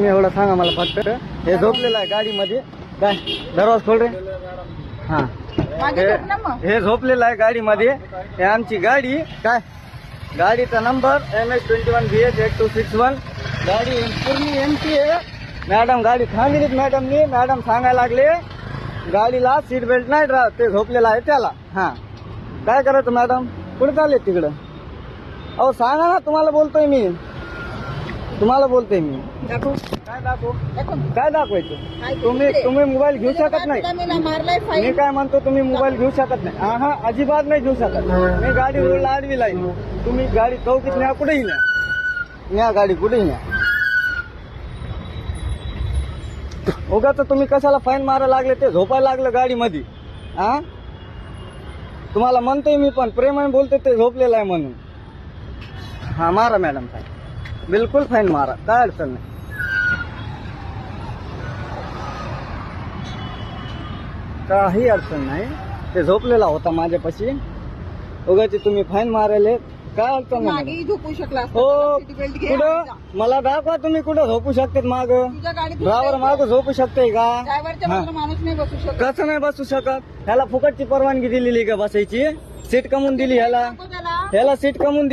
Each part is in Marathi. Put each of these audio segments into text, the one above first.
तुम्ही एवढं सांगा मला फक्त. हे झोपलेलं आहे गाडीमध्ये. काय दरवाजा खोल रे. हा हे झोपलेलं आहे गाडीमध्ये. हे आमची गाडी. काय गाडीचा नंबर MS21BH8261. गाडी पूर्ण एमटी आहे मॅडम. गाडी थांबलीच मॅडमनी. मॅडम सांगायला लागले गाडीला सीट बेल्ट नाही राहत, ते झोपलेलं आहे त्याला. हा काय करायचं मॅडम? कुठे चालले तिकडं? अहो सांगा ना, तुम्हाला बोलतोय मी. काय दाखवायचं? तुम्ही मोबाईल घेऊ शकत नाही. मी काय म्हणतो, तुम्ही मोबाईल घेऊ शकत नाही. हा अजिबात नाही घेऊ शकत. मी गाडी रोडला आडवी लाईन. तुम्ही गाडी चौकीत न्या, कुठेही न्या गाडी, कुठेही न्या. उगाच तुम्ही कशाला फाईन मारायला लागले? ते झोपायला लागलं गाडीमध्ये. हा तुम्हाला म्हणतोय मी, पण प्रेमाने बोलते ते झोपलेलं आहे म्हणून. हा मारा मॅडम फाईन, बिलकुल फाईन मारा, काय अडचण नाही. काही अडचण नाही. ते झोपलेला होता माझ्यापाशी. उगाच तुम्ही फाईन मारायले, काय अडचण नाही. झोपू शकला हो कुठं मला दाखवा तुम्ही कुठं झोपू शकतात. माग ड्रायव्हर माग झोपू शकते का? माणूस नाही बसू शकत. कसं नाही बसू शकत? ह्याला फुकटची परवानगी दिलेली का बसायची? सीट कमवून दिली ह्याला सीट कमवून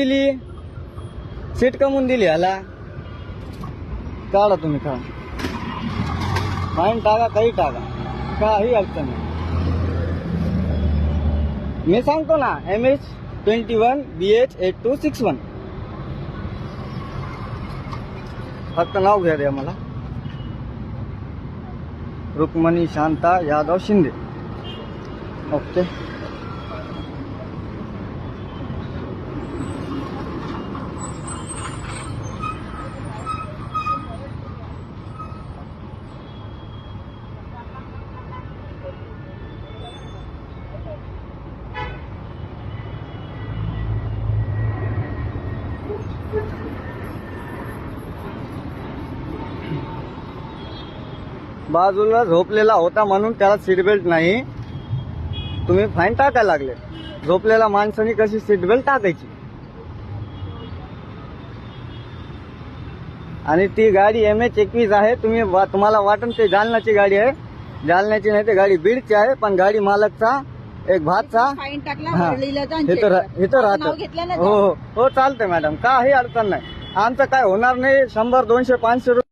दिली. ह्याला काढा तुम्ही, काढा फाईन टाका, काही टाका, काही अडचण नाही. मी सांगतो ना MS21BH8261. फक्त नाव घ्या द्या मला. रुक्मणी शांता यादव शिंदे. ओके. बाजूला झोपलेला होता म्हणून त्याला सीट बेल्ट नाही. तुम्ही फाईन टाकायला लागले. झोपलेल्या माणसाने कशी सीट बेल्ट टाकायची? आणि ती गाडी MH21 आहे. तुम्हाला वाटण ते जालन्याची गाडी आहे. जालन्याची नाही, ते गाडी बीडची आहे. पण गाडी मालकचा एक भातचा फाईन टाकला. इथं राहतं. हो चालतंय मॅडम, काही अडचण नाही. आमचं काय होणार नाही. 100, 200, 500 रुपये